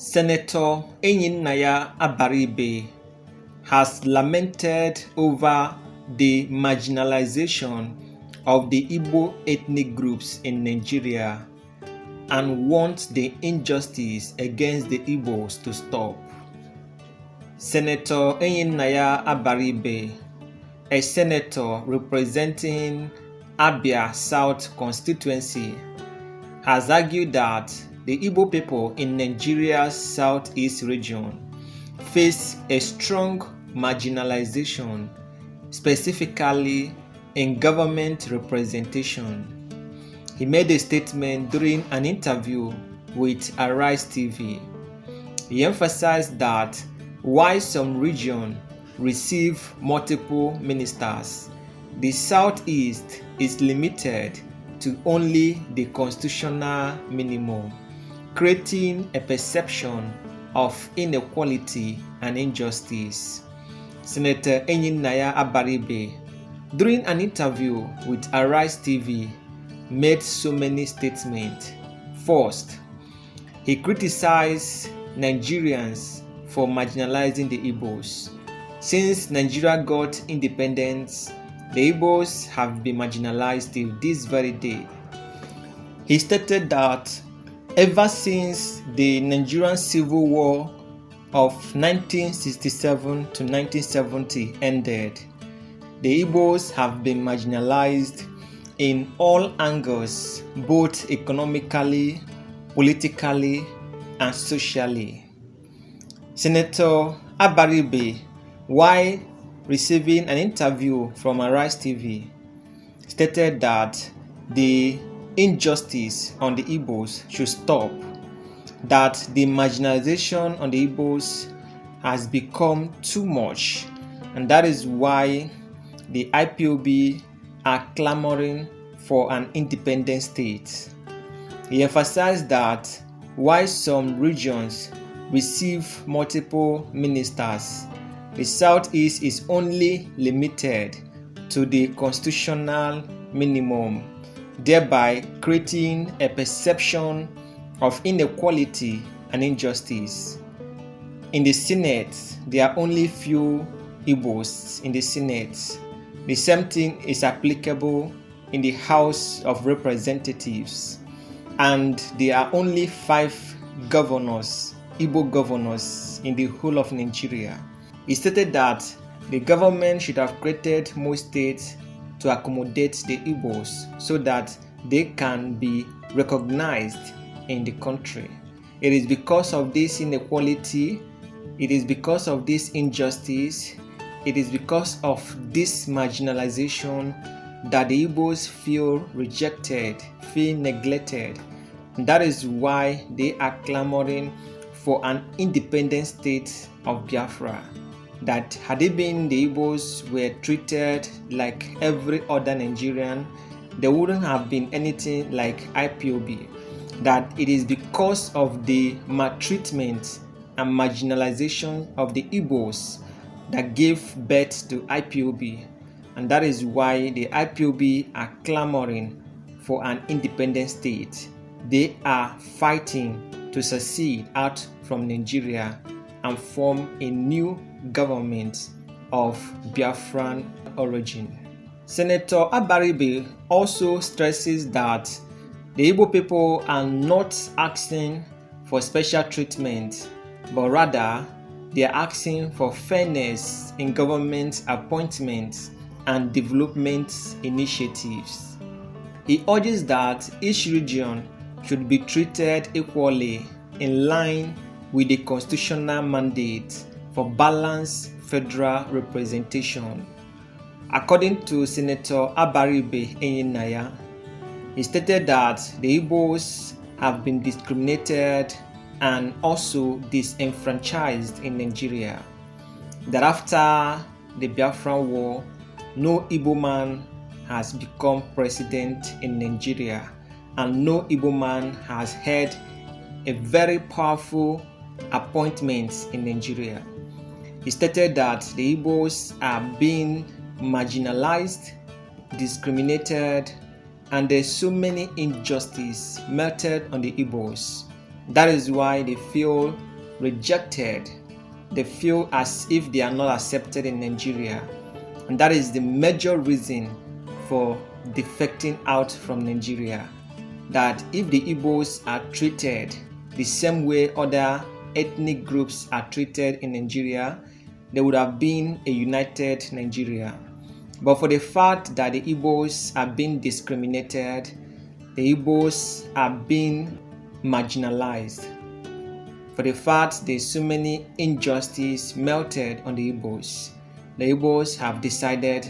Senator Abaribe has lamented over the marginalization of the Igbo ethnic groups in Nigeria and wants the injustice against the Igbos to stop. Senator Abaribe, a senator representing Abia South constituency, has argued that the Igbo people in Nigeria's southeast region face a strong marginalization, specifically in government representation. He made a statement during an interview with Arise TV. He emphasized that while some regions receive multiple ministers, the southeast is limited to only the constitutional minimum, creating a perception of inequality and injustice. Senator Abaribe, during an interview with Arise TV, made so many statements. First, he criticized Nigerians for marginalizing the Igbos. Since Nigeria got independence, the Igbos have been marginalized till this very day. He stated that ever since the Nigerian Civil War of 1967 to 1970 ended, the Igbos have been marginalized in all angles, both economically, politically, and socially. Senator Abaribe, while receiving an interview from Arise TV, stated that the injustice on the Igbos should stop, that the marginalization on the Igbos has become too much, and that is why the IPOB are clamoring for an independent state. He emphasized that while some regions receive multiple ministers, the Southeast is only limited to the constitutional minimum, thereby creating a perception of inequality and injustice. In the Senate, there are only few Igbos in the Senate. The same thing is applicable in the House of Representatives, and there are only 5 governors, Igbo governors, in the whole of Nigeria. He stated that the government should have created more states to accommodate the Igbos so that they can be recognized in the country. It is because of this inequality, it is because of this injustice, it is because of this marginalization that the Igbos feel rejected, feel neglected. And that is why they are clamoring for an independent state of Biafra. That had it been the Igbos were treated like every other Nigerian, there wouldn't have been anything like IPOB. That it is because of the maltreatment and marginalization of the Igbos that gave birth to IPOB, and that is why the IPOB are clamoring for an independent state. They are fighting to secede out from Nigeria and form a new government of Biafran origin. Senator Abaribe also stresses that the Igbo people are not asking for special treatment, but rather they are asking for fairness in government appointments and development initiatives. He urges that each region should be treated equally in line with the constitutional mandate for balanced federal representation. According to Senator Abaribe, he stated that the Igbos have been discriminated and also disenfranchised in Nigeria. That after the Biafran War, no Igbo man has become president in Nigeria, and no Igbo man has held a very powerful appointment in Nigeria. He stated that the Igbos are being marginalized, discriminated, and there's so many injustice melted on the Igbos. That is why they feel rejected. They feel as if they are not accepted in Nigeria. And that is the major reason for defecting out from Nigeria. That if the Igbos are treated the same way other ethnic groups are treated in Nigeria, there would have been a united Nigeria. But for the fact that the Igbos are being discriminated, the Igbos are being marginalized, for the fact there's so many injustice melted on the Igbos have decided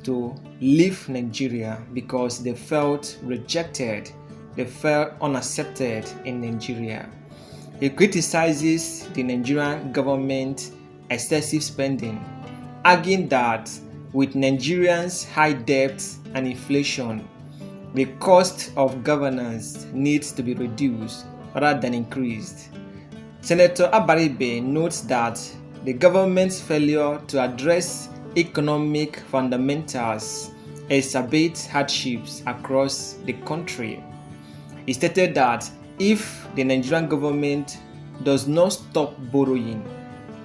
to leave Nigeria because they felt rejected, they felt unaccepted in Nigeria. He criticizes the Nigerian government excessive spending, arguing that with Nigerians' high debt and inflation, the cost of governance needs to be reduced rather than increased. Senator Abaribe notes that the government's failure to address economic fundamentals exacerbates hardships across the country. He stated that if the Nigerian government does not stop borrowing,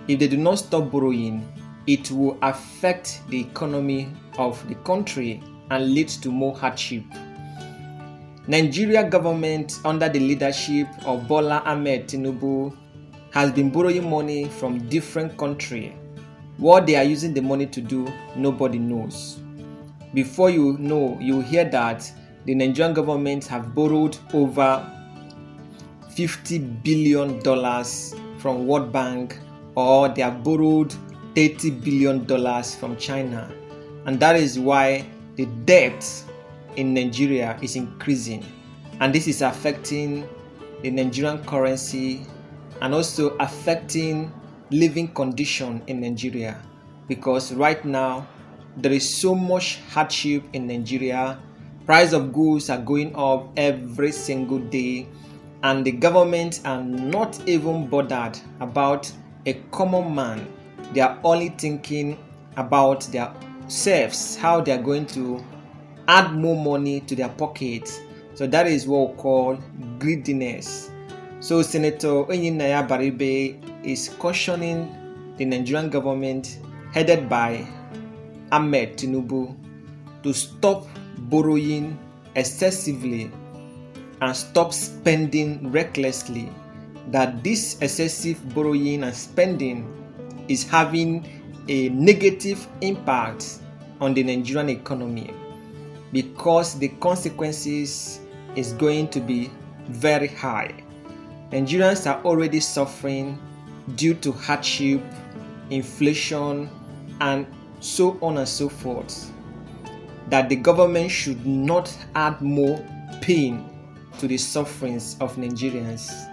if they do not stop borrowing, it will affect the economy of the country and lead to more hardship. Nigeria government under the leadership of Bola Ahmed Tinubu has been borrowing money from different countries. What they are using the money to do, nobody knows. Before you know, you hear that the Nigerian government have borrowed over $50 billion from World Bank, or they have borrowed $30 billion from China. And that is why the debt in Nigeria is increasing. And this is affecting the Nigerian currency and also affecting living condition in Nigeria. Because right now, there is so much hardship in Nigeria. Price of goods are going up every single day. And the government are not even bothered about a common man. They are only thinking about their selves, how they are going to add more money to their pockets. So that is what we call greediness. So Senator Onyenaya Abaribe is cautioning the Nigerian government headed by Ahmed Tinubu to stop borrowing excessively and stop spending recklessly. That this excessive borrowing and spending is having a negative impact on the Nigerian economy, because the consequences is going to be very high. Nigerians are already suffering due to hardship, inflation, and so on and so forth. That the government should not add more pain to the sufferings of Nigerians.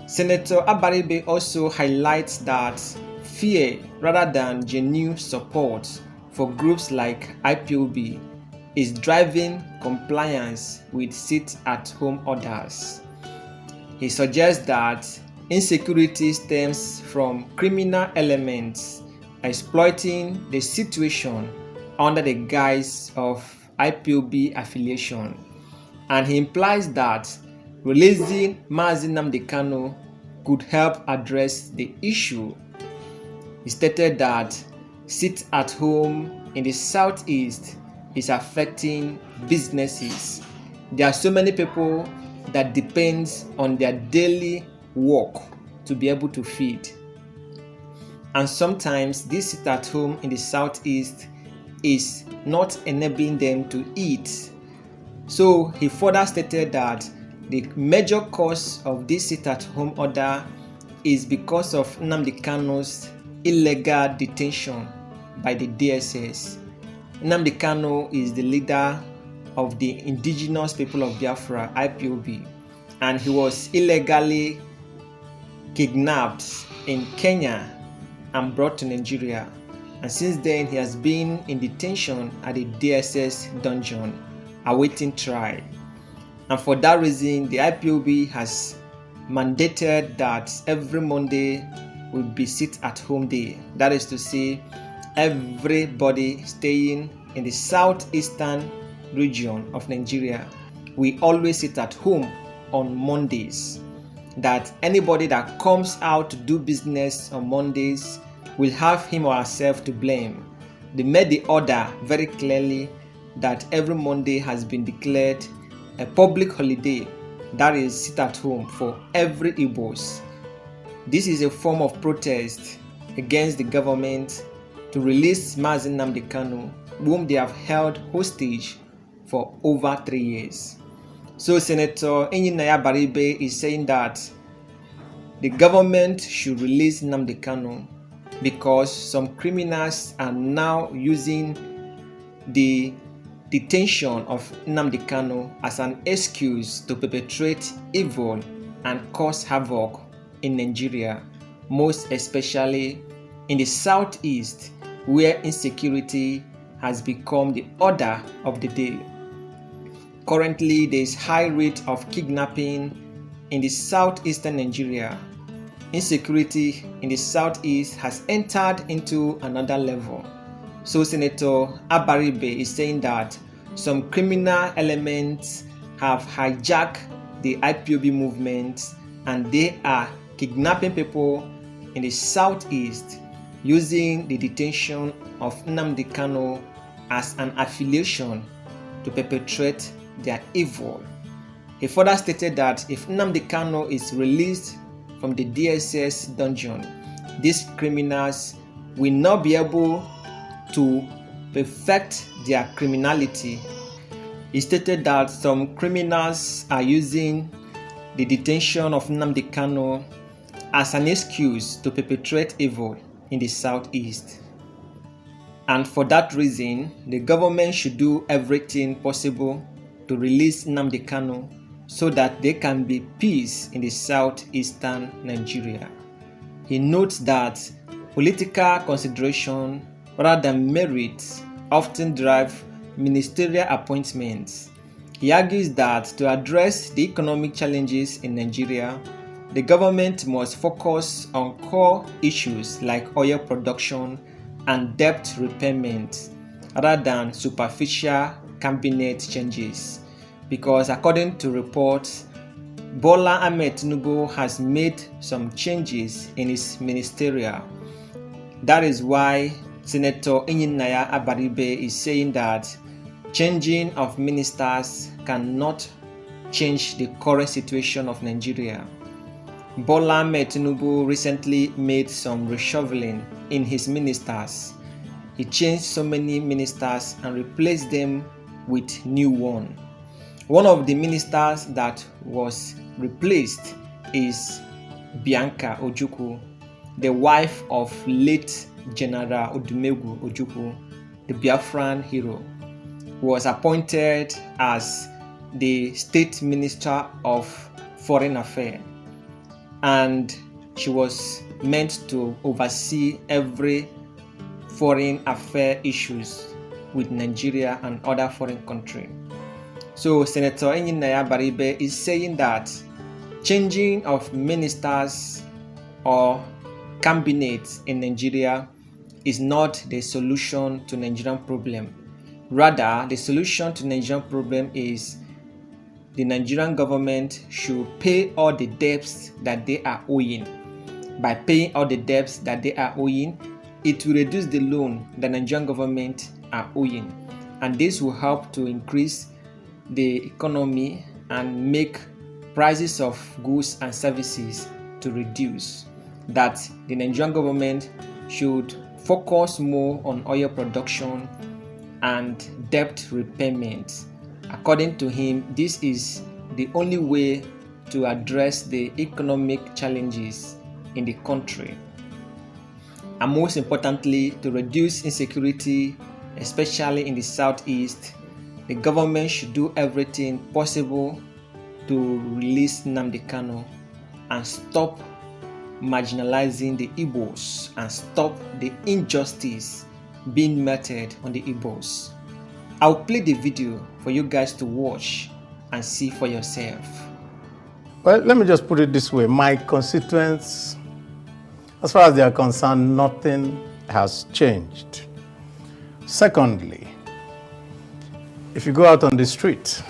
Senator Abaribe also highlights that fear rather than genuine support for groups like IPOB is driving compliance with sit-at-home orders. He suggests that insecurity stems from criminal elements exploiting the situation under the guise of IPOB affiliation, and he implies that releasing Mazi Nnamdi Kanu could help address the issue. He stated that sit-at-home in the southeast is affecting businesses. There are so many people that depend on their daily work to be able to feed. And sometimes this sit-at-home in the southeast is not enabling them to eat. So he further stated that the major cause of this sit-at-home order is because of Nnamdi Kanu's illegal detention by the DSS. Nnamdi Kanu is the leader of the indigenous people of Biafra, IPOB, and he was illegally kidnapped in Kenya and brought to Nigeria. And since then, he has been in detention at the DSS dungeon, awaiting trial. And for that reason, the IPOB has mandated that every Monday will be sit-at-home day. That is to say, everybody staying in the southeastern region of Nigeria, we always sit at home on Mondays. that anybody that comes out to do business on Mondays will have him or herself to blame. They made the order very clearly that every Monday has been declared a public holiday, that is sit at home, for every Igbos. This is a form of protest against the government to release Mazi Nnamdi Kanu, whom they have held hostage for over 3 years. So Senator Enyinnaya Abaribe is saying that the government should release Nnamdi Kanu because some criminals are now using the detention of Nnamdi Kanu as an excuse to perpetrate evil and cause havoc in Nigeria, most especially in the southeast, where insecurity has become the order of the day. Currently, there is high rate of kidnapping in the southeastern Nigeria. Insecurity in the southeast has entered into another level. So Senator Abaribe is saying that some criminal elements have hijacked the IPOB movement and they are kidnapping people in the southeast using the detention of Nnamdi Kanu as an affiliation to perpetrate their evil. He further stated that if Nnamdi Kanu is released from the DSS dungeon, these criminals will not be able to perfect their criminality. He stated that some criminals are using the detention of Nnamdi Kanu as an excuse to perpetrate evil in the southeast. And for that reason, the government should do everything possible to release Nnamdi Kanu so that there can be peace in the southeastern Nigeria. He notes that political consideration rather than merit often drive ministerial appointments. He argues that to address the economic challenges in Nigeria, the government must focus on core issues like oil production and debt repayment rather than superficial cabinet changes. Because according to reports, Bola Ahmed Tinubu has made some changes in his ministerial. That is why Senator Enyinnaya Abaribe is saying that changing of ministers cannot change the current situation of Nigeria. Bola Ahmed Tinubu recently made some reshuffling in his ministers. He changed so many ministers and replaced them with new one. One of the ministers that was replaced is Bianca Ojukwu, the wife of late General Odumegwu Ojukwu, the Biafran hero, who was appointed as the State Minister of Foreign Affairs, and she was meant to oversee every foreign affair issues with Nigeria and other foreign countries. So Senator Enyinnaya Abaribe is saying that changing of ministers or cabinets in Nigeria is not the solution to Nigerian problem. Rather, the solution to Nigerian problem is the Nigerian government should pay all the debts that they are owing. By paying all the debts that they are owing, it will reduce the loan the Nigerian government are owing, and this will help to increase the economy and make prices of goods and services to reduce. That the Nigerian government should focus more on oil production and debt repayment. According to him, this is the only way to address the economic challenges in the country, and most importantly, to reduce insecurity, especially in the southeast. The government should do everything possible to release Nnamdi Kanu and stop marginalizing the Igbos and stop the injustice being meted on the Igbos. I'll play the video for you guys to watch and see for yourself. Well, let me just put it this way. My constituents, as far as they are concerned, nothing has changed. Secondly, if you go out on the street,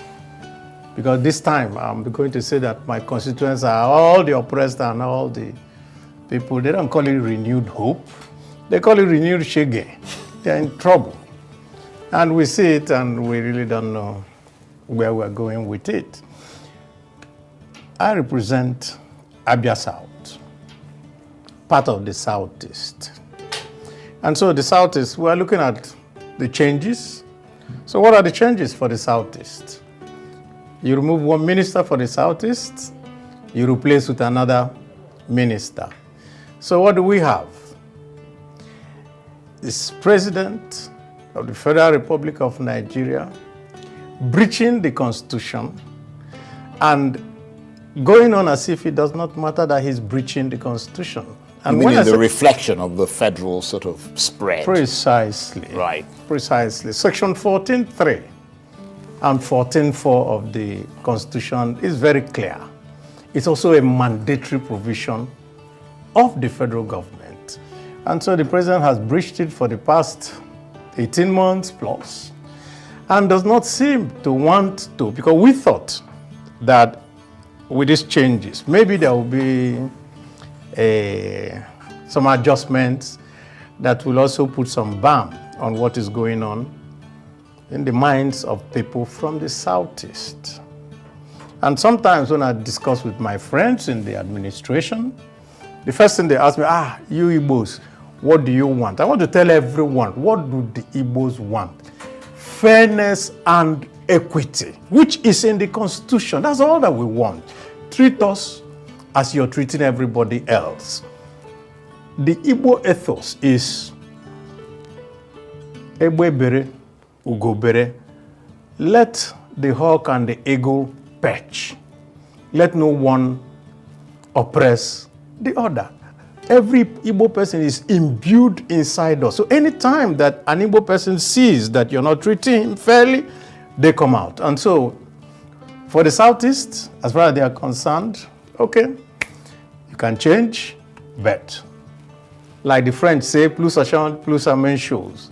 Because this time I'm going to say that my constituents are all the oppressed and all the people. They don't call it renewed hope. They call it renewed shege. They're in trouble. And we see it and we really don't know where we're going with it. I represent Abia South, part of the Southeast. And so the Southeast, we're looking at the changes. So what are the changes for the Southeast? You remove one minister for the Southeast, you replace with another minister. So what do we have? This President of the Federal Republic of Nigeria breaching the Constitution and going on as if it does not matter that he's breaching the Constitution. And meaning the reflection of the federal sort of spread. Precisely. Right. Precisely. Section 14.3 and 14.4 of the Constitution is very clear. It's also a mandatory provision of the federal government. And so the president has breached it for the past 18 months plus and does not seem to want to, because we thought that with these changes, maybe there will be some adjustments that will also put some balm on what is going on in the minds of people from the Southeast. And sometimes when I discuss with my friends in the administration, the first thing they ask me, you Igbos, what do you want? I want to tell everyone, what do the Igbos want? Fairness and equity, which is in the Constitution. That's all that we want. Treat us as you're treating everybody else. The Igbo ethos is Egbe bere, Ugo bere. Let the hawk and the eagle perch. Let no one oppress the other. Every Igbo person is imbued inside us. So anytime that an Igbo person sees that you're not treating him fairly, they come out. And so for the Southeast, as far as they are concerned, okay, you can change, but like the French say, plus ça change, plus ça même chose.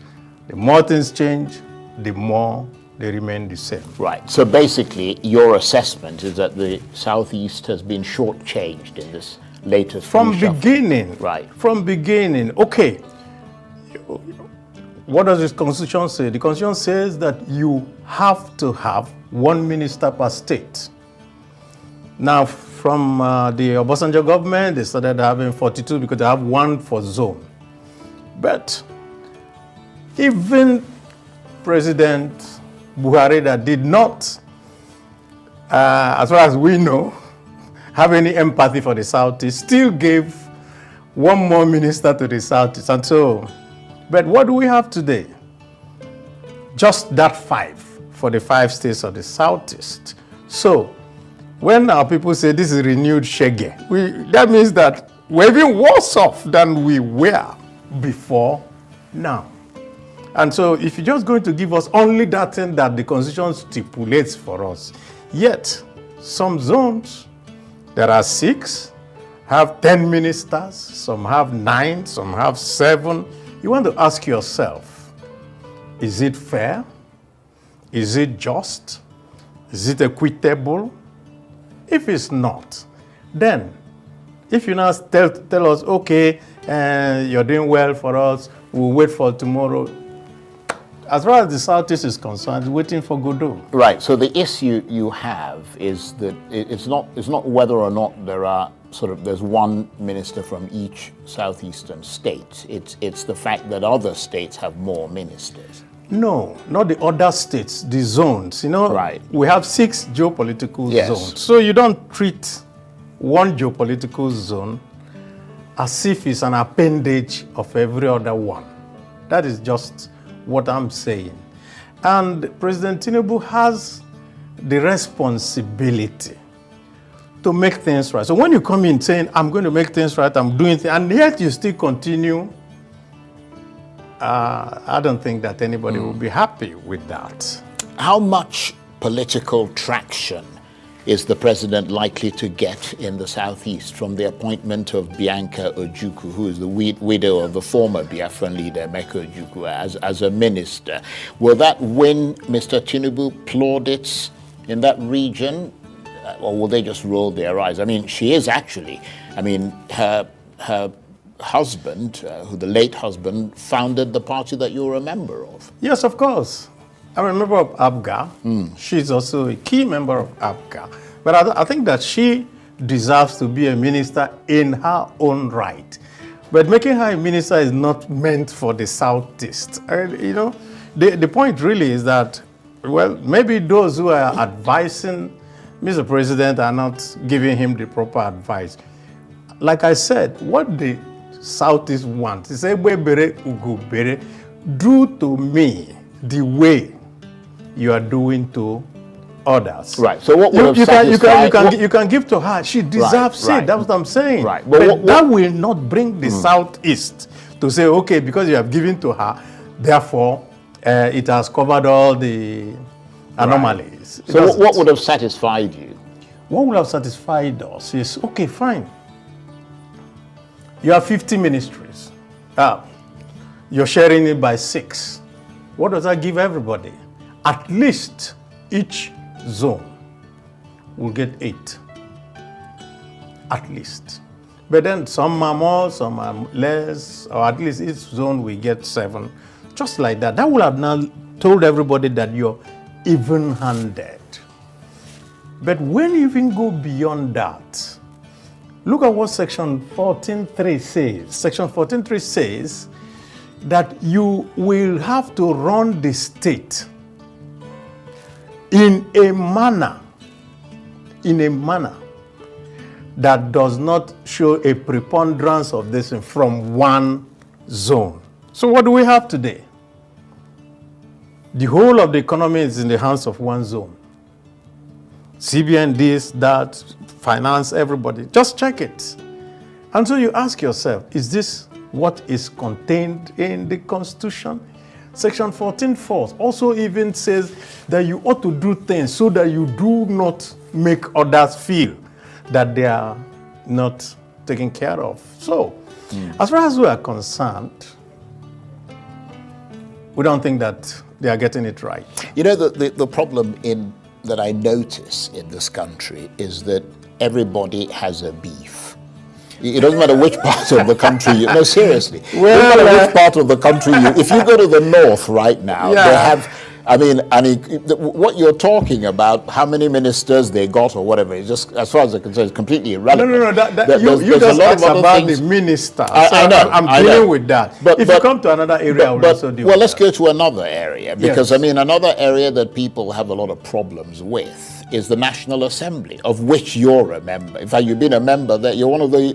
The more things change, the more they remain the same. Right. So basically, your assessment is that the Southeast has been shortchanged in this latest From reshuffle. beginning. Right. From beginning. Okay. What does the Constitution say? The Constitution says that you have to have one minister per state. Now, from the Obasanjo government, they started having 42 because they have one for zone. But even President Buhari, that did not, as far as we know, have any empathy for the Southeast, still gave one more minister to the Southeast. And so, but what do we have today? Just that 5 for the 5 states of the Southeast. So, when our people say this is renewed shege, that means that we're even worse off than we were before now. And so if you're just going to give us only that thing that the Constitution stipulates for us, yet some zones, there are 6, have 10 ministers, some have 9, some have 7. You want to ask yourself, is it fair? Is it just? Is it equitable? If it's not, then if you now tell us, okay, you're doing well for us, we'll wait for tomorrow. As far as the Southeast is concerned, waiting for Godot. Right. So the issue you have is that it's not whether or not there's one minister from each southeastern state. It's the fact that other states have more ministers. No, not the other states, the zones. Right. We have 6 geopolitical Yes. zones. So you don't treat one geopolitical zone as if it's an appendage of every other one. That is just what I'm saying. And President Tinubu has the responsibility to make things right. So when you come in saying, I'm going to make things right, I'm doing things, and yet you still continue, I don't think that anybody will be happy with that. How much political traction is the president likely to get in the Southeast from the appointment of Bianca Ojukwu, who is the widow of the former Biafran leader, Emeka Ojukwu, as a minister? Will that win Mr. Tinubu plaudits in that region, or will they just roll their eyes? I mean, she is actually, I mean, her husband, who the late husband, founded the party that you're a member of. Yes, of course. I'm a member of ABGA. She's also a key member of ABGA. But I think that she deserves to be a minister in her own right. But making her a minister is not meant for the Southeast. You know, the point really is that, well, maybe those who are advising Mr. President are not giving him the proper advice. Like I said, what the Southeast want is say, do to me the way you are doing to others. Right. So what would you can give to her. She deserves it. That's what I'm saying. Right. But that will not bring the Southeast to say, okay, because you have given to her, therefore it has covered all the anomalies. Right. So what would have satisfied you? What would have satisfied us is, okay, fine. You have 50 ministries. You're sharing it by 6. What does that give everybody? At least each zone will get 8. At least. But then some are more, some are less, or at least each zone will get 7. Just like that. That will have now told everybody that you're even-handed. But when you even go beyond that, look at what Section 14.3 says. Section 14.3 says that you will have to run the state in a manner that does not show a preponderance of this from one zone. So what do we have today? The whole of the economy is in the hands of one zone. CBN, this, that, finance, everybody. Just check it. And so you ask yourself, is this what is contained in the Constitution? Section 14.4 also even says that you ought to do things so that you do not make others feel that they are not taken care of. So, as far as we are concerned, we don't think that they are getting it right. You know, the problem that I notice in this country is that everybody has a beef. It doesn't matter which part of the country you... No, seriously. It doesn't matter which part of the country you... If you go to the north right now, they have... I mean, what you're talking about, how many ministers they got or whatever, is just, as far as I'm concerned, is completely irrelevant. No. You just asked about the minister. I know. I'm dealing with that. But if you come to another area, I will also deal with that. Well, let's go to another area, because, I mean, another area that people have a lot of problems with is the National Assembly, of which you're a member. In fact, you've been a member, that you're one of the,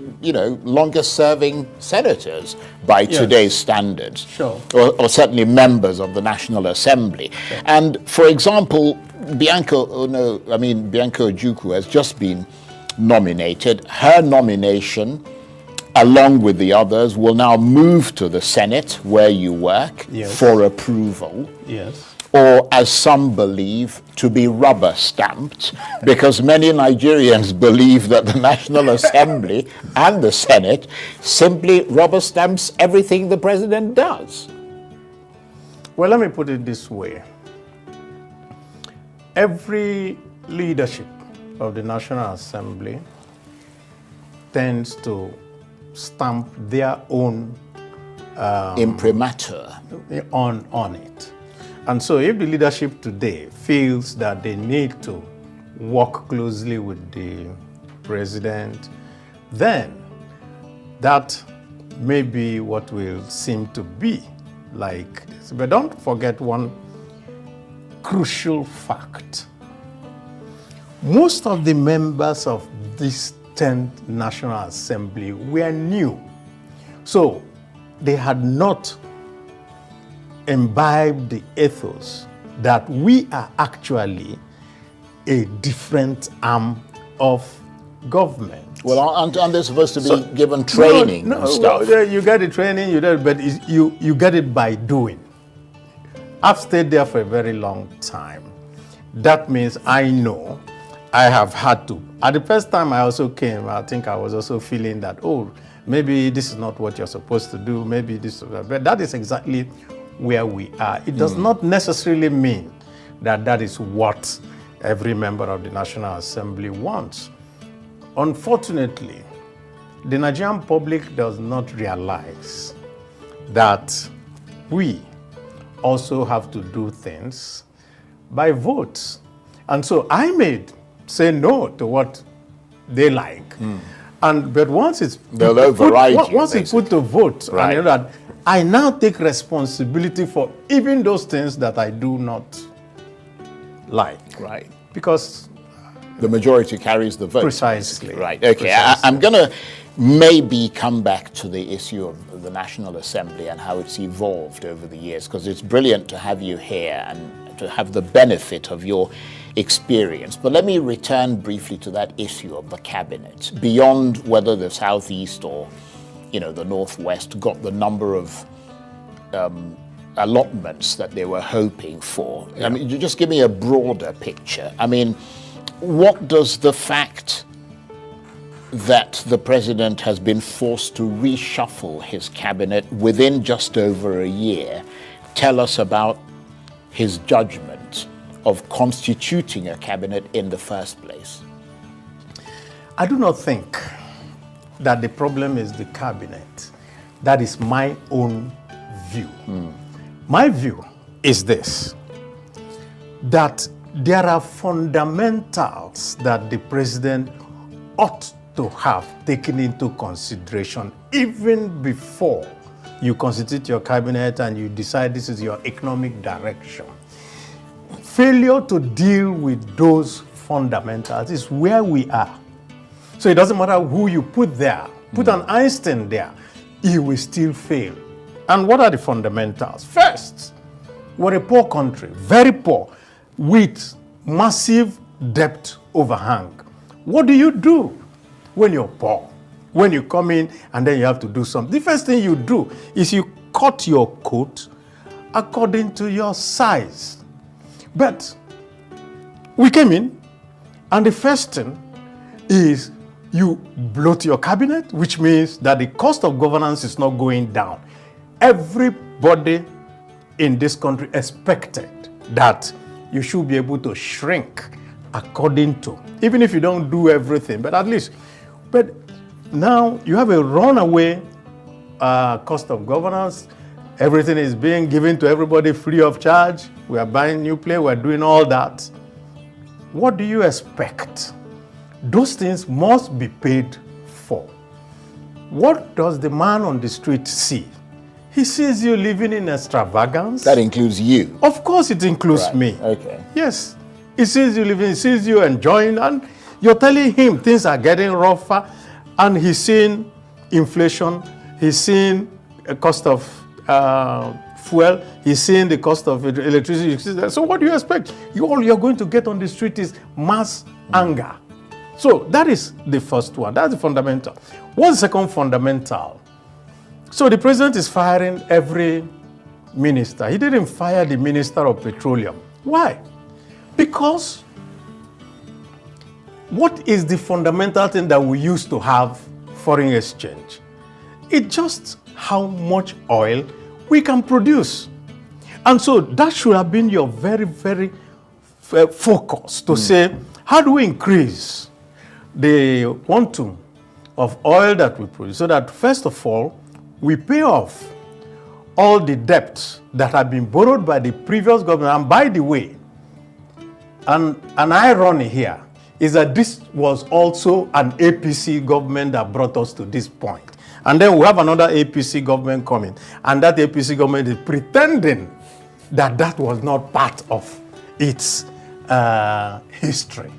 longest serving senators by today's standards. Sure. Or certainly members of the National Assembly. Sure. And for example, Bianca Ojukwu has just been nominated. Her nomination, along with the others, will now move to the Senate where you work for approval. Yes. Or, as some believe, to be rubber stamped, because many Nigerians believe that the National Assembly and the Senate simply rubber stamps everything the president does. Well, let me put it this way. Every leadership of the National Assembly tends to stamp their own imprimatur on it. And so if the leadership today feels that they need to work closely with the president, then that may be what will seem to be like this. But don't forget one crucial fact. Most of the members of this 10th National Assembly were new. So they had not imbibe the ethos that we are actually a different arm of government. Well, aren't they supposed to be given training and stuff? Well, you get the training, but you get it by doing. I've stayed there for a very long time. That means I know I have had to. At the first time I also came, I think I was also feeling that, maybe this is not what you're supposed to do, maybe this, but that is exactly where we are. It does not necessarily mean that is what every member of the National Assembly wants. Unfortunately, the Nigerian public does not realize that we also have to do things by votes. And so I may say no to what they like. But once it's They'll override you, once it's put to vote, Right. and you know that I now take responsibility for even those things that I do not like. Right. Because The majority carries the vote. Precisely. Right. Okay. Precisely. I'm going to maybe come back to the issue of the National Assembly and how it's evolved over the years, because it's brilliant to have you here and to have the benefit of your experience. But let me return briefly to that issue of the cabinet. Beyond whether the Southeast or, the Northwest got the number of allotments that they were hoping for. Yeah. I mean, just give me a broader picture. I mean, what does the fact that the president has been forced to reshuffle his cabinet within just over a year tell us about his judgment of constituting a cabinet in the first place? I do not think that the problem is the cabinet. That is my own view. My view is this, that there are fundamentals that the president ought to have taken into consideration even before you constitute your cabinet and you decide this is your economic direction. Failure to deal with those fundamentals is where we are. So it doesn't matter who you put there. Put an Einstein there, he will still fail. And what are the fundamentals? First, we're a poor country, very poor, with massive debt overhang. What do you do when you're poor? When you come in and then you have to do something. The first thing you do is you cut your coat according to your size. But we came in, and the first thing is you bloat your cabinet, which means that the cost of governance is not going down. Everybody in this country expected that you should be able to shrink according to, even if you don't do everything, but at least. But now you have a runaway cost of governance. Everything is being given to everybody free of charge. We are buying new plane, we're doing all that. What do you expect? Those things must be paid for. What does the man on the street see? He sees you living in extravagance. That includes you. Of course it includes me. Okay. Yes. He sees you living, he sees you enjoying, and you're telling him things are getting rougher, and he's seeing inflation, he's seeing a cost of fuel, he's seeing the cost of electricity. So what do you expect? All you're going to get on the street is mass anger. So that is the first one. That's the fundamental. What's the second fundamental? So the president is firing every minister. He didn't fire the Minister of Petroleum. Why? Because what is the fundamental thing that we used to have foreign exchange? It's just how much oil we can produce. And so that should have been your very, very focus to say, how do we increase the quantum of oil that we produce so that, first of all, we pay off all the debts that have been borrowed by the previous government. And by the way, an irony here is that this was also an APC government that brought us to this point. And then we have another APC government coming, and that APC government is pretending that that was not part of its history.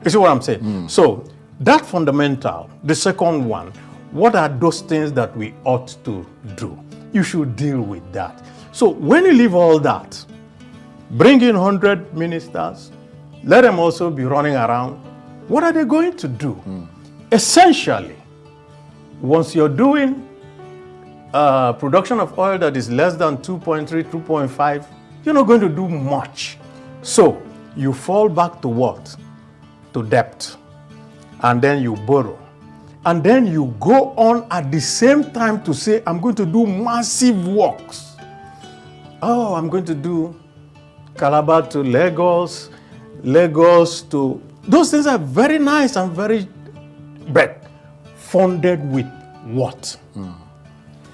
You see what I'm saying? So that fundamental, the second one, what are those things that we ought to do? You should deal with that. So when you leave all that, bring in 100 ministers, let them also be running around. What are they going to do? Essentially, once you're doing production of oil that is less than 2.3, 2.5, you're not going to do much. So you fall back to what? To debt. And then you borrow. And then you go on at the same time to say, I'm going to do massive works. Oh, I'm going to do Calabar to Lagos, Lagos to... Those things are very nice and very... But funded with what?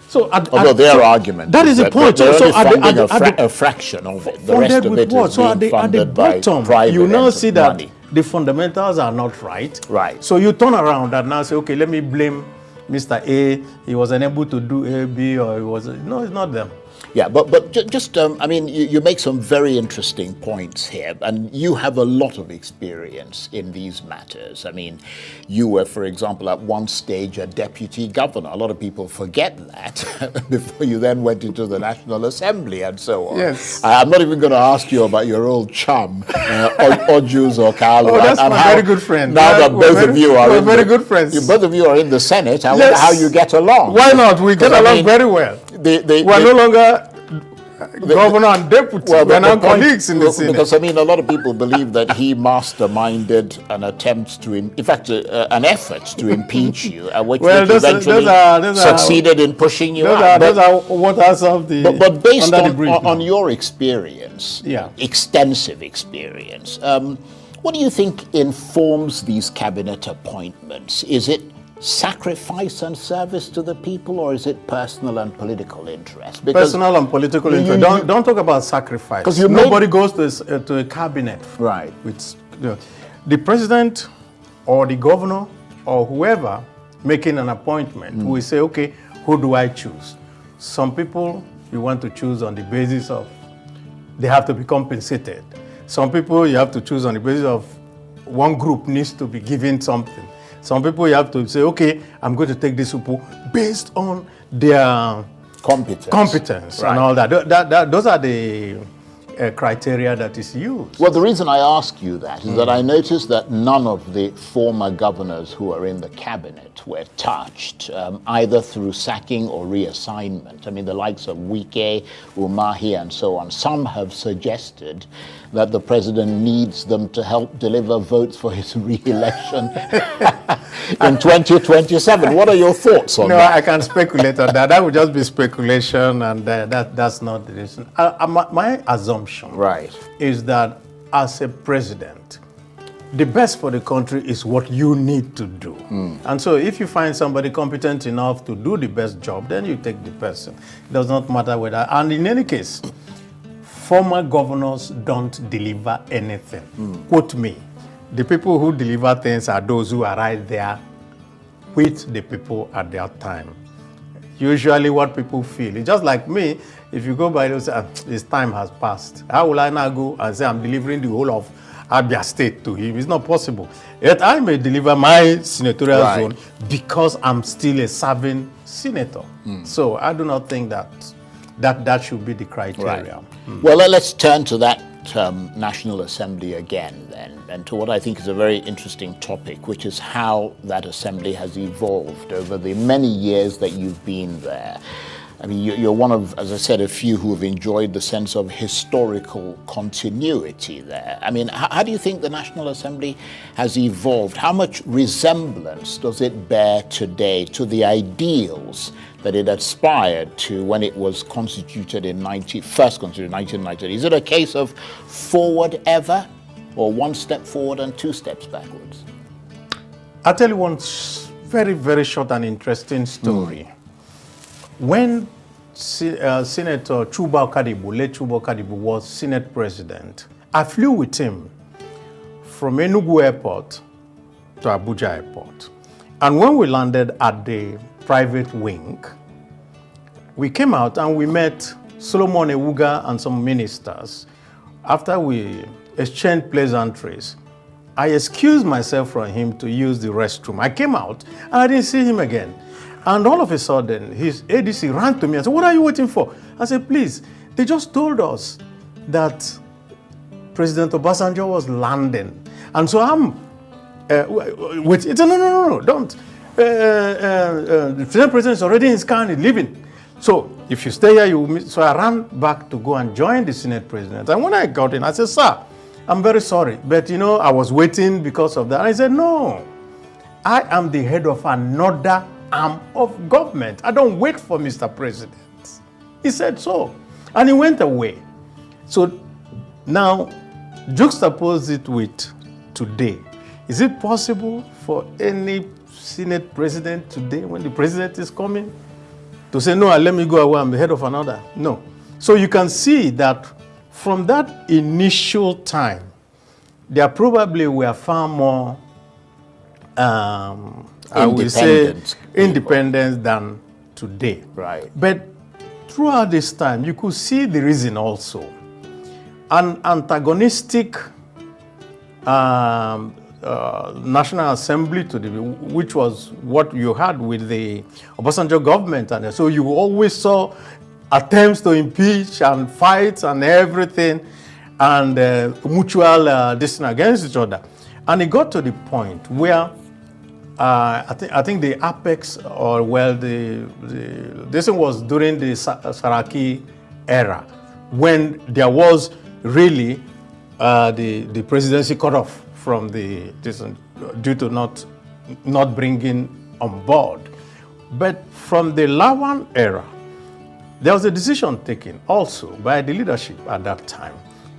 So although their argument that is the point. They're So only funding a fraction of it. The rest of it is being funded by private you now see that money. the fundamentals are not right. Right. So you turn around and now say, okay, let me blame Mr. A. He was unable to do A, B, or he was... No, it's not them. Yeah, but just, I mean, you make some very interesting points here, and you have a lot of experience in these matters. I mean, you were, for example, at one stage a deputy governor. A lot of people forget that before you then went into the National Assembly and so on. Yes. I'm not even going to ask you about your old chum, Ojus or Kalu. Oh, that's my very good friend. Now that both of you are very good friends. Both of you are in the Senate, I wonder how you get along. Why not? We get along very well. We're no longer governor and deputy. We're now colleagues in the Senate. Because, I mean, a lot of people believe that he masterminded an attempt to, in fact, an effort to impeach you, which eventually succeeded in pushing you out. Those are waters of the... But based on your experience, extensive experience, what do you think informs these cabinet appointments? Is it sacrifice and service to the people, or is it personal and political interest? Because personal and political interest. Don't talk about sacrifice. Because nobody goes to a cabinet. Right. With the president or the governor or whoever making an appointment will say, okay, who do I choose? Some people you want to choose on the basis of they have to be compensated. Some people you have to choose on the basis of one group needs to be given something. Some people you have to say, okay, I'm going to take this people based on their competence and all that. Those are the criteria that is used. Well, the reason I ask you that is that I noticed that none of the former governors who are in the cabinet were touched, either through sacking or reassignment. I mean, the likes of Wike, Umahi, and so on. Some have suggested that the president needs them to help deliver votes for his re-election in 2027. What are your thoughts on that? No, I can't speculate on that. That would just be speculation, and that's not the reason. My assumption is that as a president, the best for the country is what you need to do. And so if you find somebody competent enough to do the best job, then you take the person. It does not matter whether, and in any case, former governors don't deliver anything. Quote me. The people who deliver things are those who are right there with the people at their time. Usually what people feel, it's just like me, if you go by those, his time has passed. How will I now go and say I'm delivering the whole of Abia State to him? It's not possible. Yet I may deliver my senatorial zone because I'm still a serving senator. So I do not think that should be the criteria. Well, let's turn to that National Assembly again then, and to what I think is a very interesting topic, which is how that assembly has evolved over the many years that you've been there. I mean, you're one of, as I said, a few who have enjoyed the sense of historical continuity there. I mean, how do you think the National Assembly has evolved? How much resemblance does it bear today to the ideals that it aspired to when it was constituted first constituted in 1990? Is it a case of forward ever, or one step forward and two steps backwards? I'll tell you one very, very short and interesting story. When Senator Chuba Okadibo, late Chuba Okadibo, was Senate President, I flew with him from Enugu Airport to Abuja Airport. And when we landed at the private wing, we came out and we met Solomon Ewuga and some ministers. After we exchanged pleasantries, I excused myself from him to use the restroom. I came out and I didn't see him again. And all of a sudden, his ADC ran to me and said, "What are you waiting for?" I said, "Please, they just told us that President Obasanjo was landing. And so I'm wait. He said, no, don't. The president is already in his car and he's leaving. So if you stay here, you will miss." So I ran back to go and join the Senate president. And when I got in, I said, "Sir, I'm very sorry, but I was waiting because of that." And he said, "No, I am the head of another arm of government. I don't wait for Mr. President." He said so. And he went away. So now juxtapose it with today. Is it possible for any Senate president today, when the president is coming, to say, no, let me go away, I'm the head of another? No. So you can see that from that initial time, there probably were far more, I would say, independence than today. Right. But throughout this time, you could see the reason also. An antagonistic National Assembly to the, which was what you had with the Obasanjo government, and so you always saw attempts to impeach and fights and everything, and mutual distance against each other. And it got to the point where I think the apex, or well, this was during the Saraki era, when there was really the presidency cut off from the due to not bringing on board. But from the Lawan era, there was a decision taken also by the leadership at that time.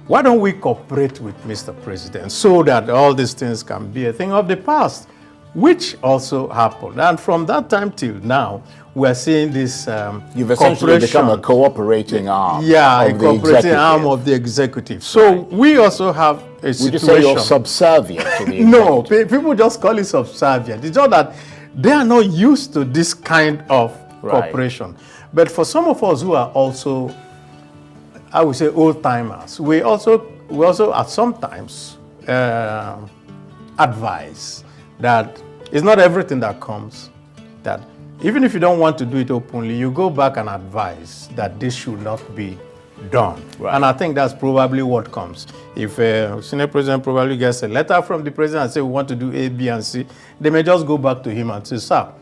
Why don't we cooperate with Mr. President so that all these things can be a thing of the past, which also happened. And from that time till now, we're seeing this You've essentially become a cooperating arm. Yeah, of a cooperating arm of the executive. So we also have a situation. Would you say you're subservient to the No, people just call it subservient. It's just that they are not used to this kind of cooperation. But for some of us who are also, I would say, old-timers, we also at some times advise that it's not everything that comes, that even if you don't want to do it openly, you go back and advise that this should not be done. Right. And I think that's probably what comes. If a Senate president probably gets a letter from the president and say, we want to do A, B, and C, they may just go back to him and say, sir,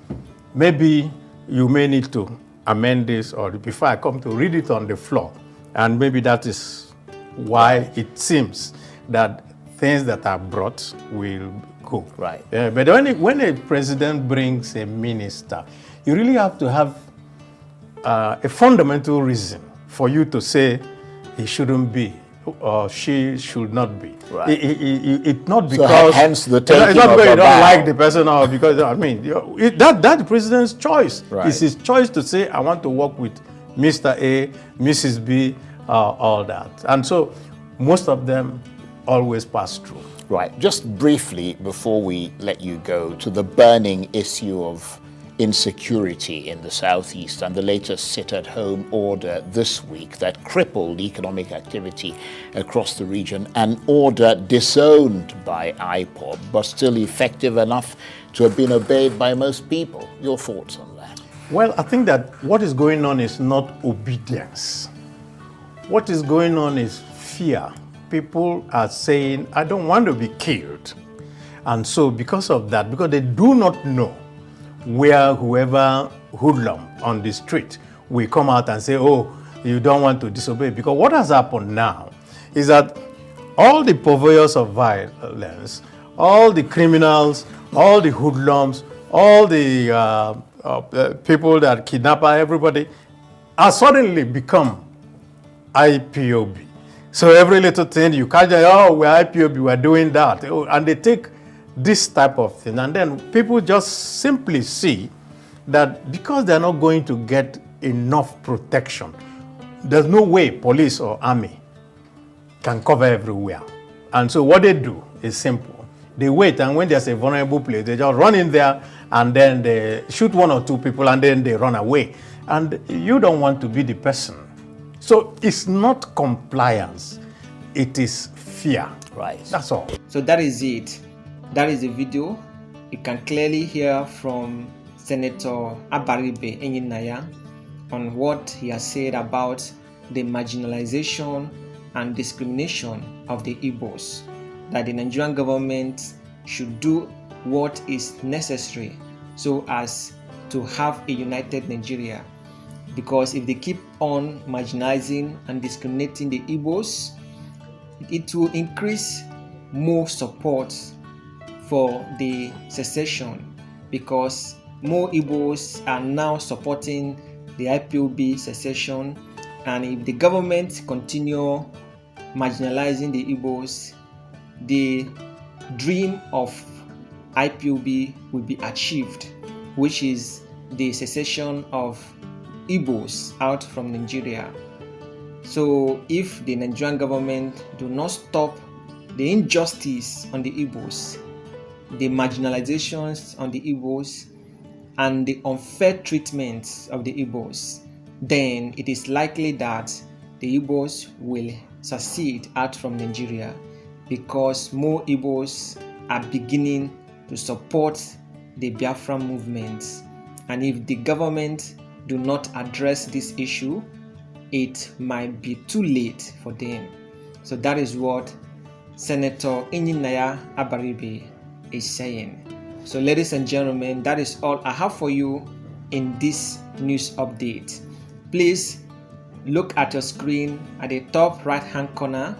maybe you may need to amend this, or before I come to read it on the floor. And maybe that is why it seems that things that are brought will go. Right. But when a president brings a minister, you really have to have a fundamental reason for you to say he shouldn't be or she should not be. Right. It's not because hence the taking it's not because you of don't like the person, or because I mean that's the president's choice. Right. It's his choice to say I want to work with Mr. A, Mrs. B, all that. And so most of them always pass through. Right. Just briefly, before we let you go, to the burning issue of insecurity in the southeast and the latest sit-at-home order this week that crippled economic activity across the region, an order disowned by IPOB, but still effective enough to have been obeyed by most people. Your thoughts on that? Well, I think that what is going on is not obedience. What is going on is fear. People are saying, I don't want to be killed. And so because of that, because they do not know where whoever hoodlum on the street will come out and say, oh, you don't want to disobey. Because what has happened now is that all the purveyors of violence, all the criminals, all the hoodlums, all the people that kidnap everybody, are suddenly become IPOB. So every little thing you catch them, oh, we're IPOB, we're doing that. And they take this type of thing. And then people just simply see that because they're not going to get enough protection, there's no way police or army can cover everywhere. And so what they do is simple. They wait, and when there's a vulnerable place, they just run in there and then they shoot one or two people and then they run away. And you don't want to be the person. So it's not compliance, it is fear. Right. That's all. So that is it. That is the video. You can clearly hear from Senator Abaribe Enyinaya on what he has said about the marginalization and discrimination of the Igbos, that the Nigerian government should do what is necessary so as to have a united Nigeria. Because if they keep on marginalizing and discriminating the Igbos, it will increase more support for the secession, because more Igbos are now supporting the IPOB secession. And if the government continue marginalizing the Igbos, the dream of IPOB will be achieved, which is the secession of Igbos out from Nigeria. So if the Nigerian government do not stop the injustice on the Igbos, the marginalizations on the Igbos, and the unfair treatment of the Igbos, then it is likely that the Igbos will succeed out from Nigeria, because more Igbos are beginning to support the Biafra movement. And if the government do not address this issue, it might be too late for them. So that is what Senator Inyinaya Abaribe is saying. So ladies and gentlemen, that is all I have for you in this news update. Please look at your screen at the top right hand corner.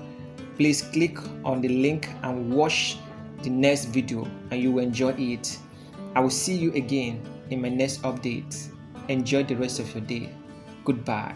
Please click on the link and watch the next video, and you will enjoy it. I will see you again in my next update. Enjoy the rest of your day. Goodbye.